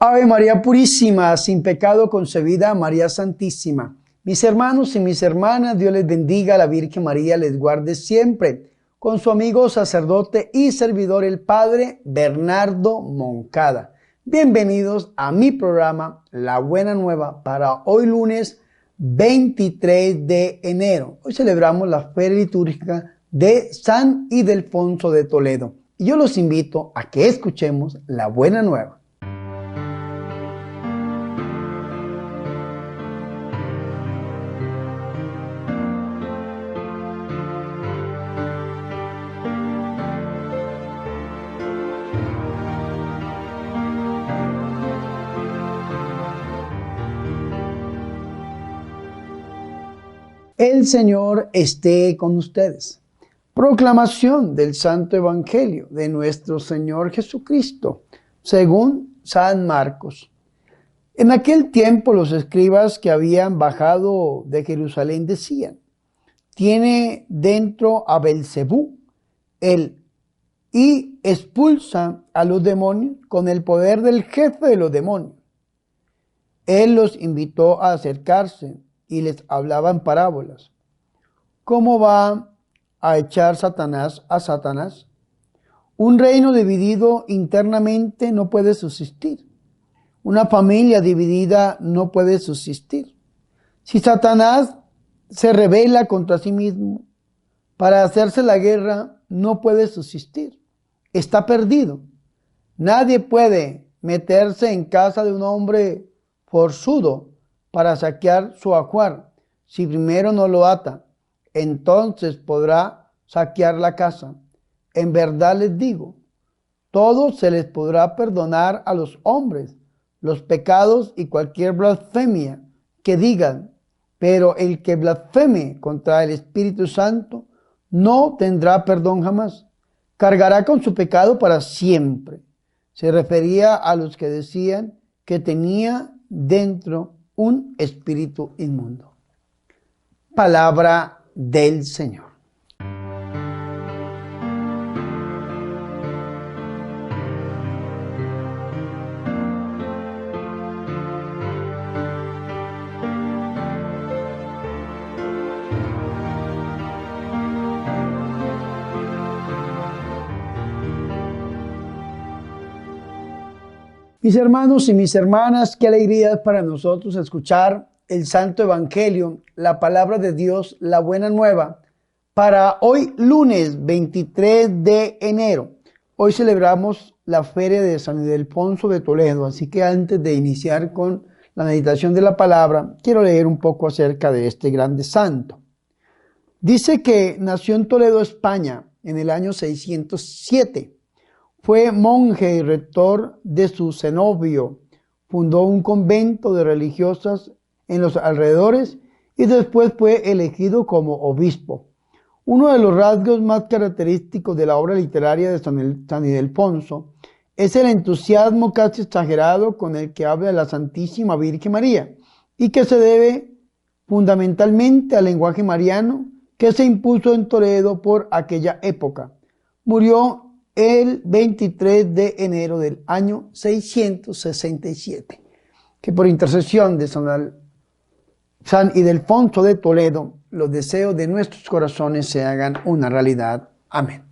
Ave María Purísima, sin pecado concebida, María Santísima. Mis hermanos y mis hermanas, Dios les bendiga, la Virgen María les guarde siempre. Con su amigo sacerdote y servidor, el Padre Bernardo Moncada. Bienvenidos a mi programa, La Buena Nueva, para hoy lunes 23 de enero. Hoy celebramos la feria litúrgica de San Ildefonso de Toledo. Y yo los invito a que escuchemos La Buena Nueva. El Señor esté con ustedes. Proclamación del Santo Evangelio de nuestro Señor Jesucristo, según San Marcos. En aquel tiempo los escribas que habían bajado de Jerusalén decían: tiene dentro a Belcebú, y expulsa a los demonios con el poder del jefe de los demonios. Él los invitó a acercarse y les hablaba en parábolas. ¿Cómo va a echar Satanás a Satanás? Un reino dividido internamente no puede subsistir. Una familia dividida no puede subsistir. Si Satanás se rebela contra sí mismo para hacerse la guerra, no puede subsistir. Está perdido. Nadie puede meterse en casa de un hombre forzudo para saquear su ajuar. Si primero no lo ata, entonces podrá saquear la casa. En verdad les digo, todo se les podrá perdonar a los hombres, los pecados y cualquier blasfemia que digan, pero el que blasfeme contra el Espíritu Santo no tendrá perdón jamás. Cargará con su pecado para siempre. Se refería a los que decían que tenía dentro un espíritu inmundo. Palabra del Señor. Mis hermanos y mis hermanas, qué alegría es para nosotros escuchar el Santo Evangelio, la palabra de Dios, la buena nueva, para hoy lunes 23 de enero. Hoy celebramos la feria de San Ildefonso de Toledo, así que antes de iniciar con la meditación de la palabra, quiero leer un poco acerca de este grande santo. Dice que nació en Toledo, España, en el año 607. Fue monje y rector de su cenobio, fundó un convento de religiosas en los alrededores y después fue elegido como obispo. Uno de los rasgos más característicos de la obra literaria de San Ildefonso es el entusiasmo casi exagerado con el que habla de la Santísima Virgen María y que se debe fundamentalmente al lenguaje mariano que se impuso en Toledo por aquella época. Murió el 23 de enero del año 667. Que por intercesión de San Ildefonso de Toledo, los deseos de nuestros corazones se hagan una realidad. Amén.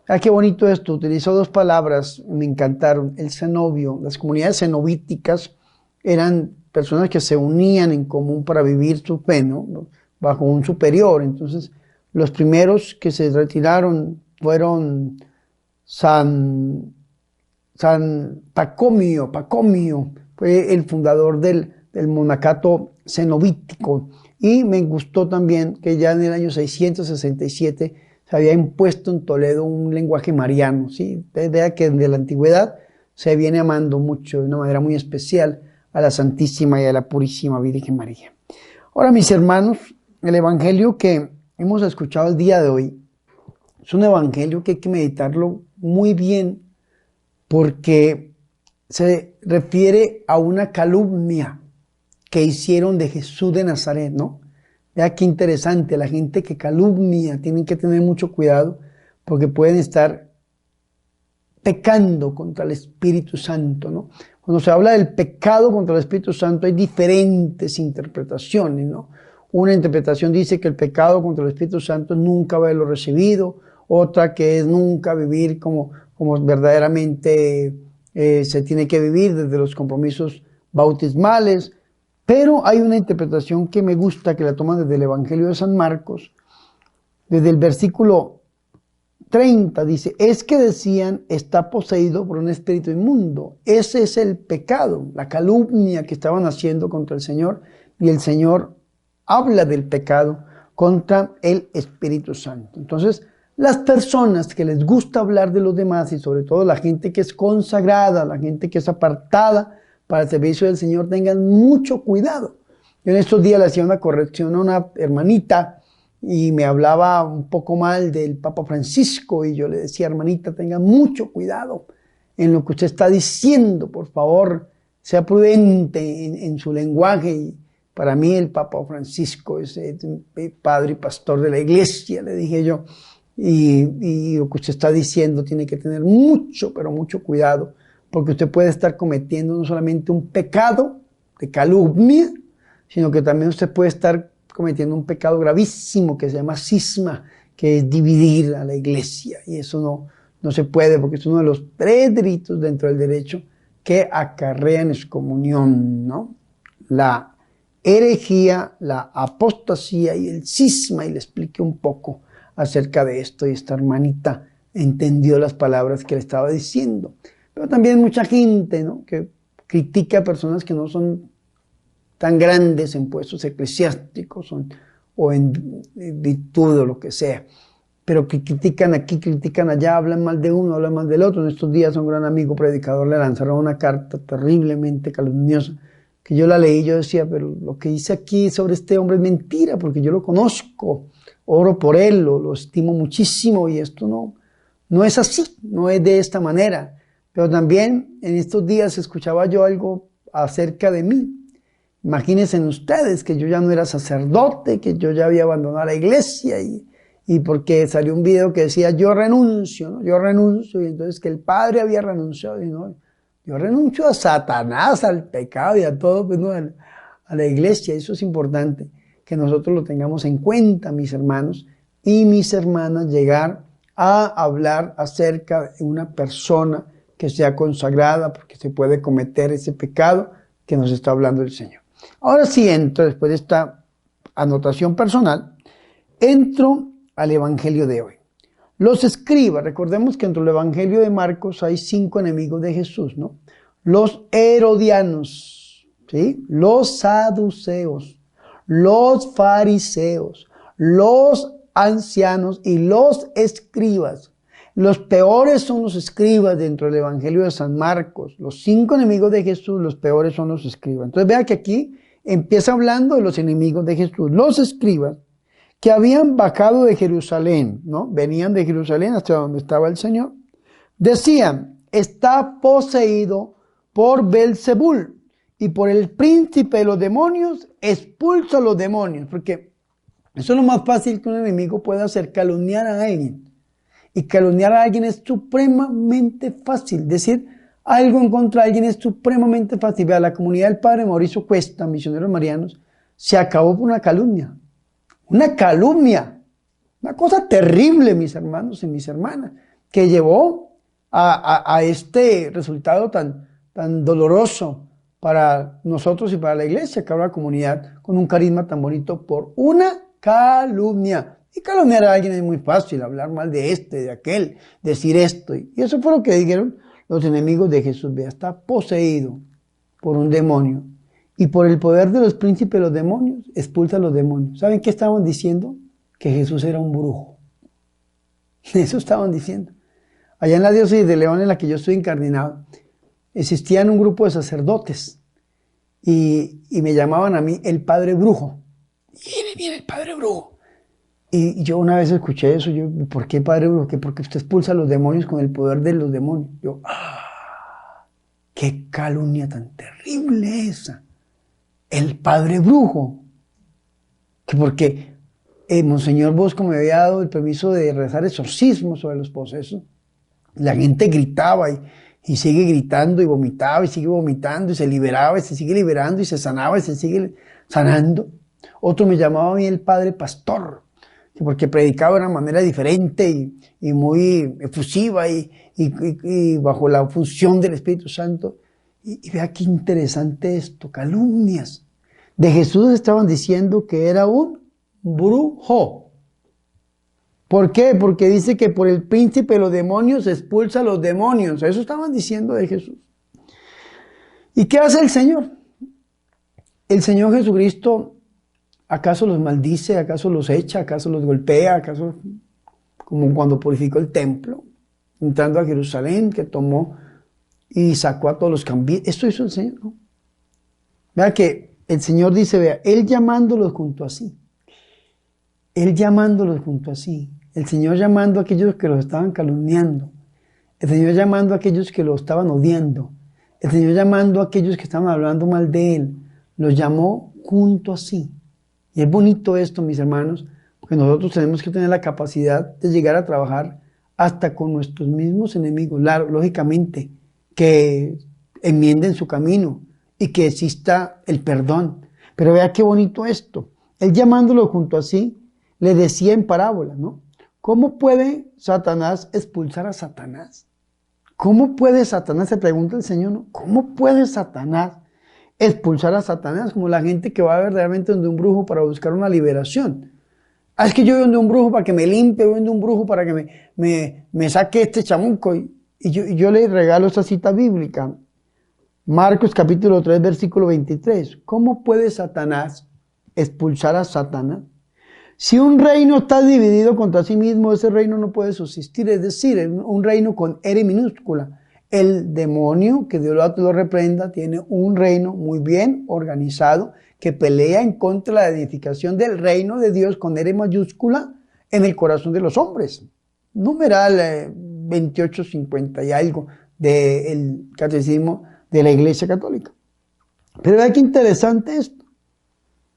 Ah, qué bonito esto. Utilizó dos palabras, me encantaron. El cenobio. Las comunidades cenobíticas eran personas que se unían en común para vivir su fe, ¿no? Bajo un superior. Entonces, los primeros que se retiraron fueron San Pacomio fue el fundador del monacato cenobítico, y me gustó también que ya en el año 667 se había impuesto en Toledo un lenguaje mariano, ¿sí? Vea que desde la antigüedad se viene amando mucho, de una manera muy especial, a la Santísima y a la Purísima Virgen María. Ahora, mis hermanos, el evangelio que hemos escuchado el día de hoy es un evangelio que hay que meditarlo muy bien, porque se refiere a una calumnia que hicieron de Jesús de Nazaret, ¿no? Vea qué interesante, la gente que calumnia, tienen que tener mucho cuidado, porque pueden estar pecando contra el Espíritu Santo, ¿no? Cuando se habla del pecado contra el Espíritu Santo hay diferentes interpretaciones, ¿no? Una interpretación dice que el pecado contra el Espíritu Santo es nunca haberlo recibido, otra que es nunca vivir como verdaderamente se tiene que vivir desde los compromisos bautismales. Pero hay una interpretación que me gusta, que la toman desde el Evangelio de San Marcos, desde el versículo 30, dice, es que decían, está poseído por un espíritu inmundo. Ese es el pecado, la calumnia que estaban haciendo contra el Señor, y el Señor habla del pecado contra el Espíritu Santo. Entonces, las personas que les gusta hablar de los demás, y sobre todo la gente que es consagrada, la gente que es apartada para el servicio del Señor, tengan mucho cuidado. Yo en estos días le hacía una corrección a una hermanita y me hablaba un poco mal del Papa Francisco, y yo le decía, hermanita, tenga mucho cuidado en lo que usted está diciendo, por favor, sea prudente en su lenguaje. Y para mí el Papa Francisco es el padre y pastor de la iglesia, le dije yo, y lo que usted está diciendo tiene que tener mucho, pero mucho cuidado, porque usted puede estar cometiendo no solamente un pecado de calumnia, sino que también usted puede estar cometiendo un pecado gravísimo que se llama cisma, que es dividir a la iglesia, y eso no se puede, porque es uno de los 3 delitos dentro del derecho que acarrean excomunión, ¿no? La herejía, la apostasía y el cisma, y le expliqué un poco acerca de esto, y esta hermanita entendió las palabras que le estaba diciendo. Pero también mucha gente, ¿no?, que critica a personas que no son tan grandes en puestos eclesiásticos o en virtud o lo que sea, pero que critican aquí, critican allá, hablan mal de uno, hablan mal del otro. En estos días a un gran amigo predicador le lanzaron una carta terriblemente calumniosa, que yo la leí y yo decía, pero lo que dice aquí sobre este hombre es mentira, porque yo lo conozco, oro por él, lo estimo muchísimo, y esto no es así, no es de esta manera. Pero también en estos días escuchaba yo algo acerca de mí. Imagínense ustedes que yo ya no era sacerdote, que yo ya había abandonado la iglesia, y porque salió un video que decía yo renuncio, ¿no? Yo renuncio, y entonces que el padre había renunciado, y no, yo renuncio a Satanás, al pecado y a todo, pues no, a la iglesia. Eso es importante que nosotros lo tengamos en cuenta, mis hermanos y mis hermanas, llegar a hablar acerca de una persona que sea consagrada, porque se puede cometer ese pecado que nos está hablando el Señor. Ahora sí entro, después de esta anotación personal, entro al Evangelio de hoy. Los escribas, recordemos que dentro del Evangelio de Marcos hay 5 enemigos de Jesús, ¿no? Los herodianos, ¿sí?, los saduceos, los fariseos, los ancianos y los escribas. Los peores son los escribas dentro del Evangelio de San Marcos. Los 5 enemigos de Jesús, los peores son los escribas. Entonces vea que aquí empieza hablando de los enemigos de Jesús. Los escribas que habían bajado de Jerusalén, ¿no? Venían de Jerusalén hasta donde estaba el Señor. Decían, está poseído por Belzebul, y por el príncipe de los demonios expulsa a los demonios. Porque eso es lo más fácil que un enemigo puede hacer, calumniar a alguien. Y calumniar a alguien es supremamente fácil. Decir algo en contra de alguien es supremamente fácil. Vea, la comunidad del Padre Mauricio Cuesta, misioneros marianos, se acabó por una calumnia. Una calumnia. Una cosa terrible, mis hermanos y mis hermanas, que llevó a este resultado tan doloroso para nosotros y para la iglesia, que ahora la comunidad con un carisma tan bonito, por una calumnia. Y calumniar a alguien es muy fácil, hablar mal de este, de aquel, decir esto. Y eso fue lo que dijeron los enemigos de Jesús. Vea, está poseído por un demonio, y por el poder de los príncipes de los demonios expulsa a los demonios. ¿Saben qué estaban diciendo? Que Jesús era un brujo. Eso estaban diciendo. Allá en la diócesis de León, en la que yo estoy incardinado, existían un grupo de sacerdotes, y me llamaban a mí el padre brujo. Viene el padre brujo. Y yo una vez escuché eso, ¿por qué padre brujo? Porque usted expulsa a los demonios con el poder de los demonios. Yo, qué calumnia tan terrible esa. El padre brujo. Que porque Monseñor Bosco me había dado el permiso de rezar exorcismos sobre los posesos. La gente gritaba Y sigue gritando y vomitaba y sigue vomitando y se liberaba y se sigue liberando y se sanaba y se sigue sanando. Otro me llamaba a mí el padre pastor, porque predicaba de una manera diferente y muy efusiva y bajo la función del Espíritu Santo. Y vea qué interesante esto, calumnias. De Jesús estaban diciendo que era un brujo. ¿Por qué? Porque dice que por el príncipe de los demonios expulsa a los demonios. Eso estaban diciendo de Jesús. ¿Y qué hace el Señor? El Señor Jesucristo, ¿acaso los maldice? ¿Acaso los echa? ¿Acaso los golpea? ¿Acaso como cuando purificó el templo? Entrando a Jerusalén, que tomó y sacó a todos los cambistas. Esto hizo el Señor, ¿no? Vea que el Señor dice, vea, Él llamándolos junto a sí. Él llamándolos junto a sí. El Señor llamando a aquellos que los estaban calumniando. El Señor llamando a aquellos que lo estaban odiando. El Señor llamando a aquellos que estaban hablando mal de Él. Los llamó junto a sí. Y es bonito esto, mis hermanos, porque nosotros tenemos que tener la capacidad de llegar a trabajar hasta con nuestros mismos enemigos. Lógicamente, que enmienden su camino y que exista el perdón. Pero vea qué bonito esto. Él llamándolo junto a sí, le decía en parábola, ¿no? ¿Cómo puede Satanás expulsar a Satanás? ¿Cómo puede Satanás? Se pregunta el Señor, ¿no? ¿Cómo puede Satanás expulsar a Satanás? Como la gente que va verdaderamente donde un brujo para buscar una liberación. Ah, es que yo voy donde un brujo para que me limpie, voy donde un brujo para que me saque este chamuco. Y yo le regalo esta cita bíblica. Marcos capítulo 3, versículo 23. ¿Cómo puede Satanás expulsar a Satanás? Si un reino está dividido contra sí mismo, ese reino no puede subsistir. Es decir, un reino con R minúscula. El demonio, que Dios lo reprenda, tiene un reino muy bien organizado que pelea en contra de la edificación del reino de Dios con R mayúscula en el corazón de los hombres. Numeral 2850 y algo del catecismo de la Iglesia Católica. Pero vea qué interesante esto.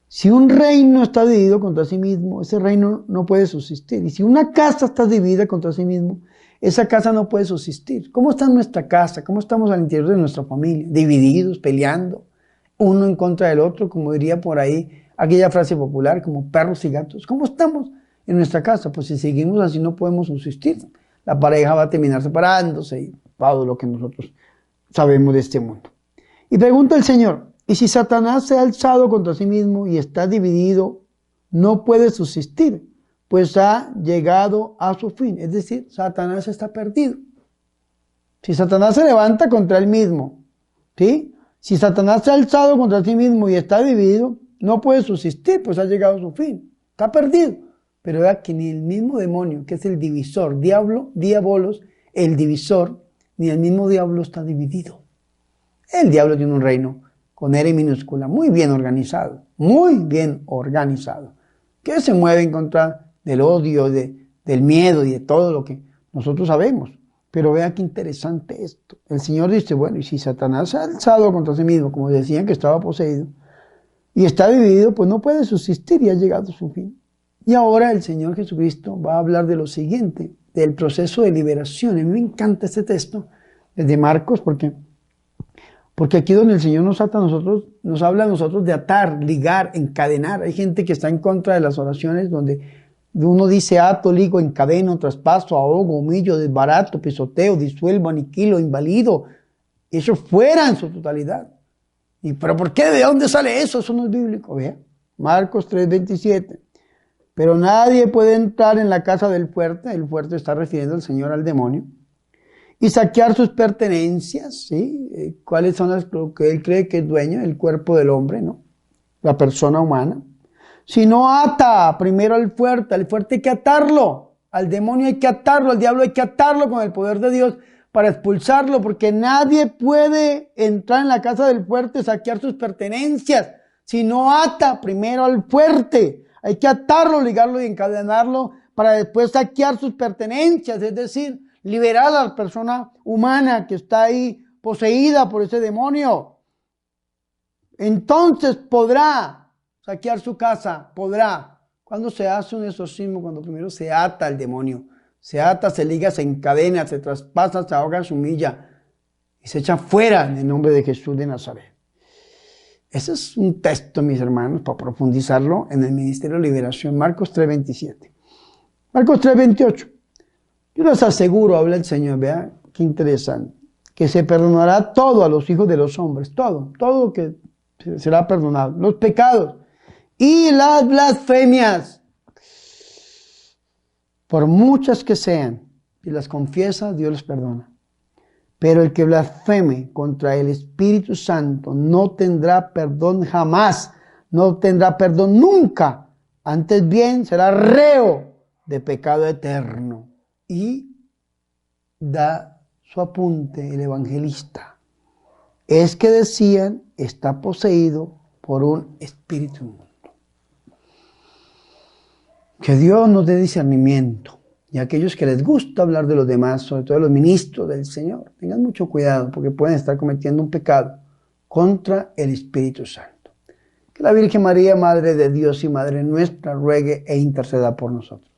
Si un reino está dividido contra sí mismo, ese reino no puede subsistir. Y si una casa está dividida contra sí mismo, esa casa no puede subsistir. ¿Cómo está nuestra casa? ¿Cómo estamos al interior de nuestra familia? Divididos, peleando, uno en contra del otro, como diría por ahí aquella frase popular, como perros y gatos. ¿Cómo estamos en nuestra casa? Pues si seguimos así no podemos subsistir. La pareja va a terminar separándose y todo lo que nosotros sabemos de este mundo. Y pregunta el Señor, ¿y si Satanás se ha alzado contra sí mismo y está dividido, no puede subsistir? Pues ha llegado a su fin. Es decir, Satanás está perdido. Si Satanás se levanta contra él mismo, ¿sí? Si Satanás se ha alzado contra sí mismo y está dividido, no puede subsistir, pues ha llegado a su fin. Está perdido. Pero vea que ni el mismo demonio, que es el divisor, diabolos, el divisor, ni el mismo diablo está dividido. El diablo tiene un reino con R minúscula, muy bien organizado, que se mueve en contra del odio, del miedo y de todo lo que nosotros sabemos. Pero vea qué interesante esto. El Señor dice, bueno, y si Satanás se ha alzado contra sí mismo, como decían que estaba poseído, y está dividido, pues no puede subsistir y ha llegado a su fin. Y ahora el Señor Jesucristo va a hablar de lo siguiente, del proceso de liberación. A mí me encanta este texto, desde Marcos, porque aquí donde el Señor nos habla a nosotros de atar, ligar, encadenar. Hay gente que está en contra de las oraciones donde uno dice ato, ligo, encadeno, traspaso, ahogo, humillo, desbarato, pisoteo, disuelvo, aniquilo, invalido. Eso fuera en su totalidad. ¿Pero por qué? ¿De dónde sale eso? Eso no es bíblico. Vea, Marcos 3:27. Pero nadie puede entrar en la casa del fuerte. El fuerte está refiriendo al Señor al demonio. Y saquear sus pertenencias, ¿sí? ¿Cuáles son lo que él cree que es dueño? El cuerpo del hombre, ¿no? La persona humana. Si no ata primero al fuerte hay que atarlo. Al demonio hay que atarlo, al diablo hay que atarlo con el poder de Dios para expulsarlo, porque nadie puede entrar en la casa del fuerte, saquear sus pertenencias. Si no ata primero al fuerte, hay que atarlo, ligarlo y encadenarlo para después saquear sus pertenencias, es decir, liberar a la persona humana que está ahí poseída por ese demonio. Entonces podrá saquear su casa, podrá. Cuando se hace un exorcismo, cuando primero se ata al demonio, se ata, se liga, se encadena, se traspasa, se ahoga, se humilla. y se echan fuera en el nombre de Jesús de Nazaret. Ese es un texto, mis hermanos, para profundizarlo en el Ministerio de Liberación, Marcos 3:27. Marcos 3:28. Yo les aseguro, habla el Señor, vea, qué interesante, que se perdonará todo a los hijos de los hombres, todo que será perdonado, los pecados y las blasfemias, por muchas que sean, si las confiesa, Dios les perdona. Pero el que blasfeme contra el Espíritu Santo no tendrá perdón jamás, no tendrá perdón nunca, antes bien será reo de pecado eterno. Y da su apunte el evangelista. Es que decían, está poseído por un espíritu inmundo. Que Dios nos dé discernimiento. Y a aquellos que les gusta hablar de los demás, sobre todo los ministros del Señor, tengan mucho cuidado porque pueden estar cometiendo un pecado contra el Espíritu Santo. Que la Virgen María, Madre de Dios y Madre nuestra, ruegue e interceda por nosotros.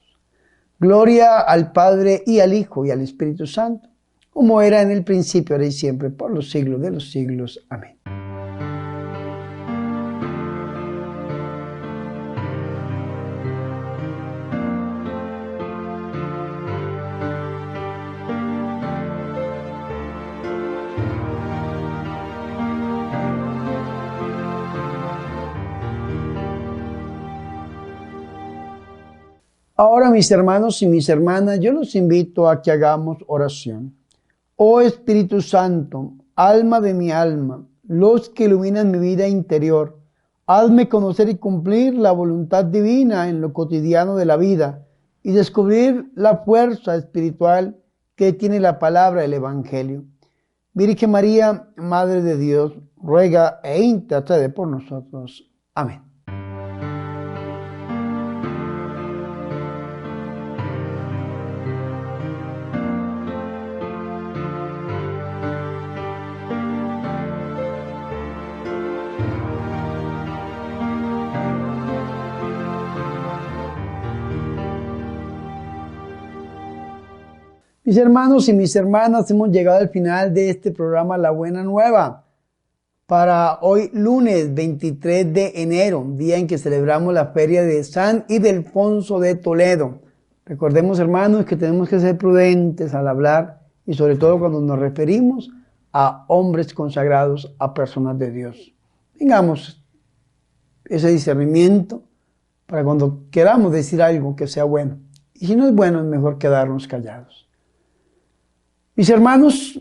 Gloria al Padre y al Hijo y al Espíritu Santo, como era en el principio, ahora y siempre, por los siglos de los siglos. Amén. Ahora, mis hermanos y mis hermanas, yo los invito a que hagamos oración. Oh Espíritu Santo, alma de mi alma, luz que iluminas mi vida interior, hazme conocer y cumplir la voluntad divina en lo cotidiano de la vida y descubrir la fuerza espiritual que tiene la palabra del Evangelio. Virgen María, Madre de Dios, ruega e intercede por nosotros. Amén. Mis hermanos y mis hermanas, hemos llegado al final de este programa La Buena Nueva. Para hoy, lunes 23 de enero, día en que celebramos la feria de San Ildefonso de Toledo. Recordemos, hermanos, que tenemos que ser prudentes al hablar y sobre todo cuando nos referimos a hombres consagrados, a personas de Dios. Tengamos ese discernimiento para cuando queramos decir algo que sea bueno. Y si no es bueno, es mejor quedarnos callados. Mis hermanos,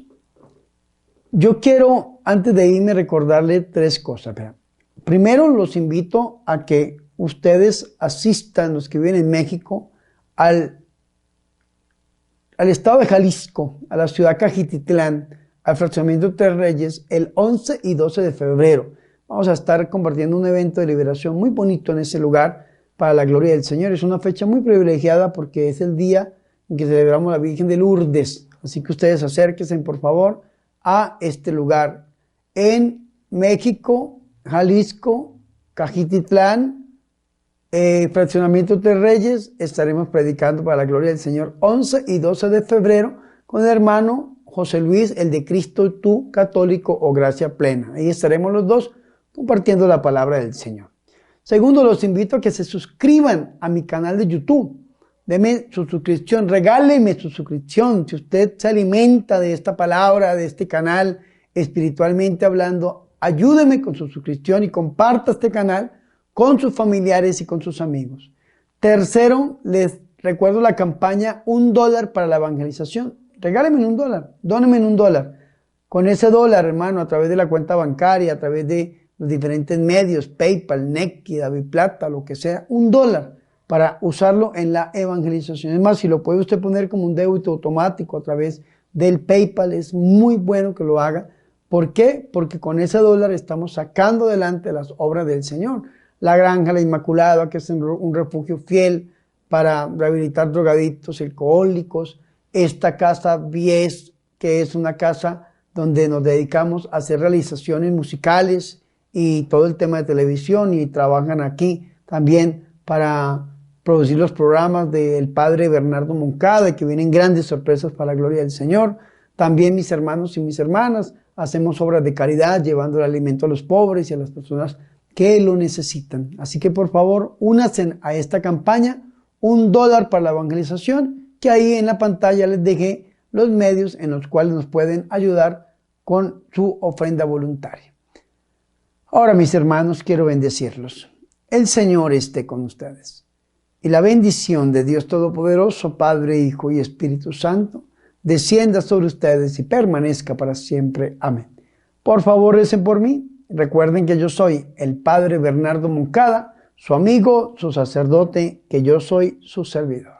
yo quiero, antes de irme, recordarles tres cosas. Primero, los invito a que ustedes asistan, los que viven en México, al estado de Jalisco, a la ciudad Cajititlán, al fraccionamiento Tres Reyes, el 11 y 12 de febrero. Vamos a estar compartiendo un evento de liberación muy bonito en ese lugar para la gloria del Señor. Es una fecha muy privilegiada porque es el día en que celebramos a la Virgen de Lourdes. Así que ustedes acérquense, por favor, a este lugar. En México, Jalisco, Cajititlán, fraccionamiento Tres Reyes, estaremos predicando para la gloria del Señor 11 y 12 de febrero con el hermano José Luis, el de Cristo tú, católico o gracia plena. Ahí estaremos los dos compartiendo la palabra del Señor. Segundo, los invito a que se suscriban a mi canal de YouTube. Deme su suscripción, regáleme su suscripción. Si usted se alimenta de esta palabra, de este canal, espiritualmente hablando, ayúdeme con su suscripción y comparta este canal con sus familiares y con sus amigos. Tercero, les recuerdo la campaña $1 para la evangelización. Regálenme $1, dónenme $1. Con ese dólar, hermano, a través de la cuenta bancaria, a través de los diferentes medios, PayPal, Nequi, DavidPlata, lo que sea, $1. Para usarlo en la evangelización. Es más, si lo puede usted poner como un débito automático a través del PayPal, es muy bueno que lo haga. ¿Por qué? Porque con ese dólar estamos sacando adelante las obras del Señor. La Granja La Inmaculada, que es un refugio fiel para rehabilitar drogadictos, alcohólicos. Esta casa Bies, que es una casa donde nos dedicamos a hacer realizaciones musicales y todo el tema de televisión, y trabajan aquí también para producir los programas del padre Bernardo Moncada, que vienen grandes sorpresas para la gloria del Señor. También mis hermanos y mis hermanas, hacemos obras de caridad, llevando el alimento a los pobres y a las personas que lo necesitan. Así que por favor, únanse a esta campaña, $1 para la evangelización, que ahí en la pantalla les dejé los medios en los cuales nos pueden ayudar con su ofrenda voluntaria. Ahora, mis hermanos, quiero bendecirlos. El Señor esté con ustedes. Y la bendición de Dios Todopoderoso, Padre, Hijo y Espíritu Santo, descienda sobre ustedes y permanezca para siempre. Amén. Por favor, recen por mí. Recuerden que yo soy el Padre Bernardo Moncada, su amigo, su sacerdote, que yo soy su servidor.